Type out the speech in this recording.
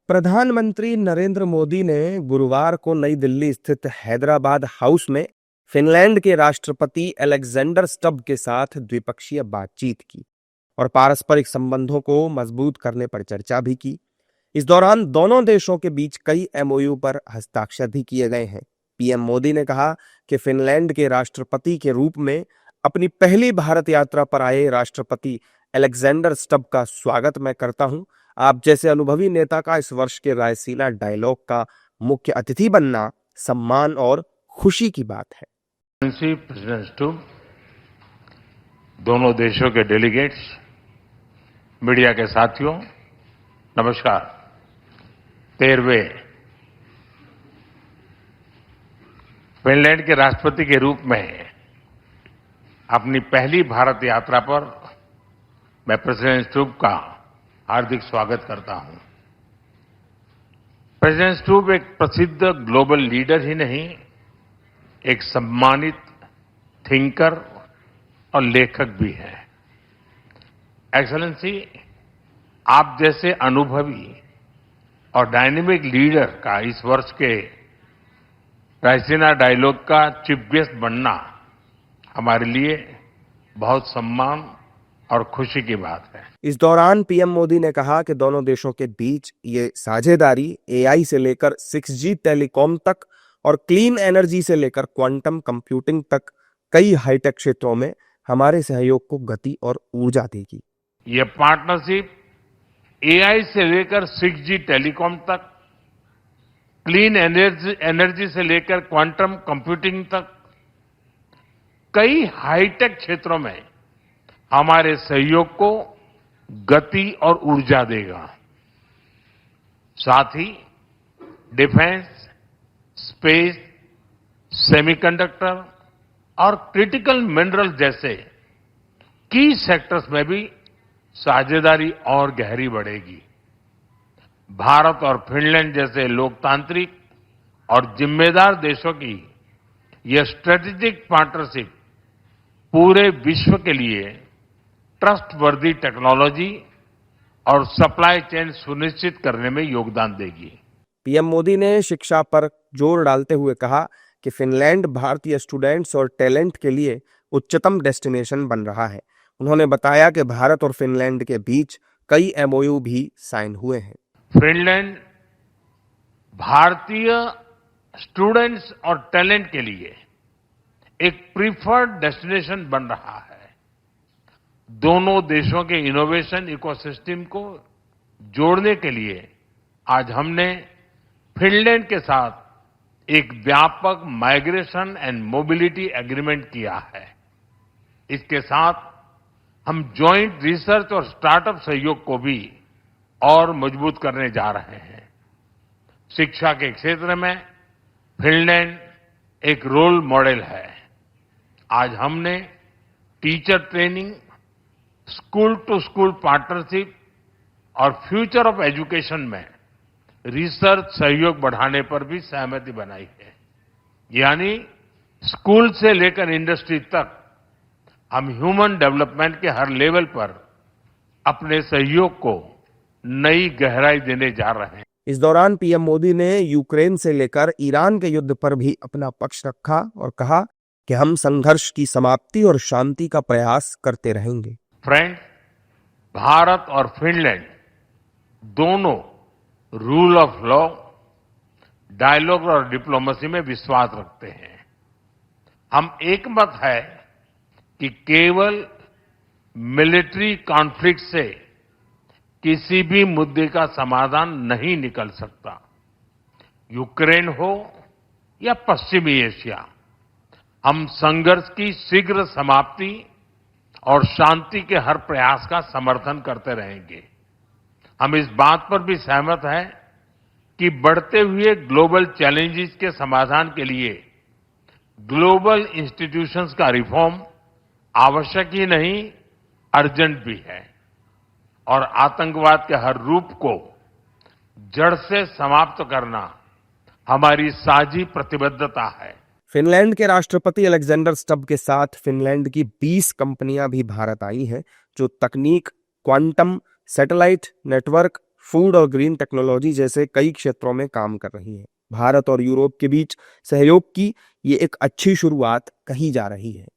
प्रधानमंत्री नरेंद्र मोदी ने गुरुवार को नई दिल्ली स्थित हैदराबाद हाउस में फिनलैंड के राष्ट्रपति अलेक्जेंडर स्टब के साथ द्विपक्षीय बातचीत की और पारस्परिक संबंधों को मजबूत करने पर चर्चा भी की। इस दौरान दोनों देशों के बीच कई एमओयू पर हस्ताक्षर भी किए गए हैं। पीएम मोदी ने कहा कि फिनलैंड के राष्ट्रपति के रूप में अपनी पहली भारत यात्रा पर आए राष्ट्रपति अलेक्जेंडर स्टब का स्वागत मैं करता हूं। आप जैसे अनुभवी नेता का इस वर्ष के रायसीना डायलॉग का मुख्य अतिथि बनना सम्मान और खुशी की बात है। प्रेसिडेंट स्टूब, दोनों देशों के डेलीगेट्स, मीडिया के साथियों, नमस्कार। 13वें फिनलैंड के राष्ट्रपति के रूप में अपनी पहली भारत यात्रा पर मैं प्रेसिडेंट स्टूब का हार्दिक स्वागत करता हूं। प्रेसिडेंट स्टूब एक प्रसिद्ध ग्लोबल लीडर ही नहीं, एक सम्मानित थिंकर और लेखक भी है। एक्सेलेंसी, आप जैसे अनुभवी और डायनेमिक लीडर का इस वर्ष के रायसीना डायलॉग का चीफ गेस्ट बनना हमारे लिए बहुत सम्मान और खुशी की बात है। इस दौरान पीएम मोदी ने कहा कि दोनों देशों के बीच ये साझेदारी एआई से लेकर 6G टेलीकॉम तक और क्लीन एनर्जी से लेकर क्वांटम कंप्यूटिंग तक कई हाईटेक क्षेत्रों में हमारे सहयोग को गति और ऊर्जा देगी। ये पार्टनरशिप एआई से लेकर 6G टेलीकॉम तक, क्लीन एनर्जी से लेकर क्वांटम कंप्यूटिंग तक कई हाईटेक क्षेत्रों में हमारे सहयोग को गति और ऊर्जा देगा। साथ ही डिफेंस, स्पेस, सेमीकंडक्टर और क्रिटिकल मिनरल जैसे की सेक्टर्स में भी साझेदारी और गहरी बढ़ेगी। भारत और फिनलैंड जैसे लोकतांत्रिक और जिम्मेदार देशों की यह स्ट्रेटेजिक पार्टनरशिप पूरे विश्व के लिए ट्रस्टवर्दी टेक्नोलॉजी और सप्लाई चेन सुनिश्चित करने में योगदान देगी। पीएम मोदी ने शिक्षा पर जोर डालते हुए कहा कि फिनलैंड भारतीय स्टूडेंट्स और टैलेंट के लिए उच्चतम डेस्टिनेशन बन रहा है। उन्होंने बताया कि भारत और फिनलैंड के बीच कई एमओयू भी साइन हुए हैं। फिनलैंड भारतीय स्टूडेंट्स और टैलेंट के लिए एक प्रीफर्ड डेस्टिनेशन बन रहा है। दोनों देशों के इनोवेशन इकोसिस्टम को जोड़ने के लिए आज हमने फिनलैंड के साथ एक व्यापक माइग्रेशन एंड मोबिलिटी एग्रीमेंट किया है। इसके साथ हम जॉइंट रिसर्च और स्टार्टअप सहयोग को भी और मजबूत करने जा रहे हैं। शिक्षा के क्षेत्र में फिनलैंड एक रोल मॉडल है। आज हमने teacher training, school to school partnership और फ्यूचर ऑफ एजुकेशन में रिसर्च सहयोग बढ़ाने पर भी सहमति बनाई है। यानी स्कूल से लेकर इंडस्ट्री तक हम ह्यूमन डेवलपमेंट के हर लेवल पर अपने सहयोग को नई गहराई देने जा रहे हैं। इस दौरान पीएम मोदी ने यूक्रेन से लेकर ईरान के युद्ध पर भी अपना पक्ष रखा और कहा कि हम संघर्ष की समाप्ति और शांति का प्रयास करते रहेंगे। फ्रेंड, भारत और फिनलैंड दोनों रूल ऑफ लॉ, डायलॉग और डिप्लोमेसी में विश्वास रखते हैं। हम एकमत है कि केवल मिलिट्री कॉन्फ्लिक्ट से किसी भी मुद्दे का समाधान नहीं निकल सकता। यूक्रेन हो या पश्चिमी एशिया, हम संघर्ष की शीघ्र समाप्ति और शांति के हर प्रयास का समर्थन करते रहेंगे। हम इस बात पर भी सहमत हैं कि बढ़ते हुए ग्लोबल चैलेंजेस के समाधान के लिए ग्लोबल इंस्टीट्यूशंस का रिफॉर्म आवश्यक ही नहीं, अर्जेंट भी है और आतंकवाद के हर रूप को जड़ से समाप्त करना हमारी साझी प्रतिबद्धता है। फिनलैंड के राष्ट्रपति अलेक्जेंडर स्टब के साथ फिनलैंड की 20 कंपनियां भी भारत आई हैं, जो तकनीक, क्वांटम, सैटेलाइट नेटवर्क, फूड और ग्रीन टेक्नोलॉजी जैसे कई क्षेत्रों में काम कर रही है। भारत और यूरोप के बीच सहयोग की ये एक अच्छी शुरुआत कही जा रही है।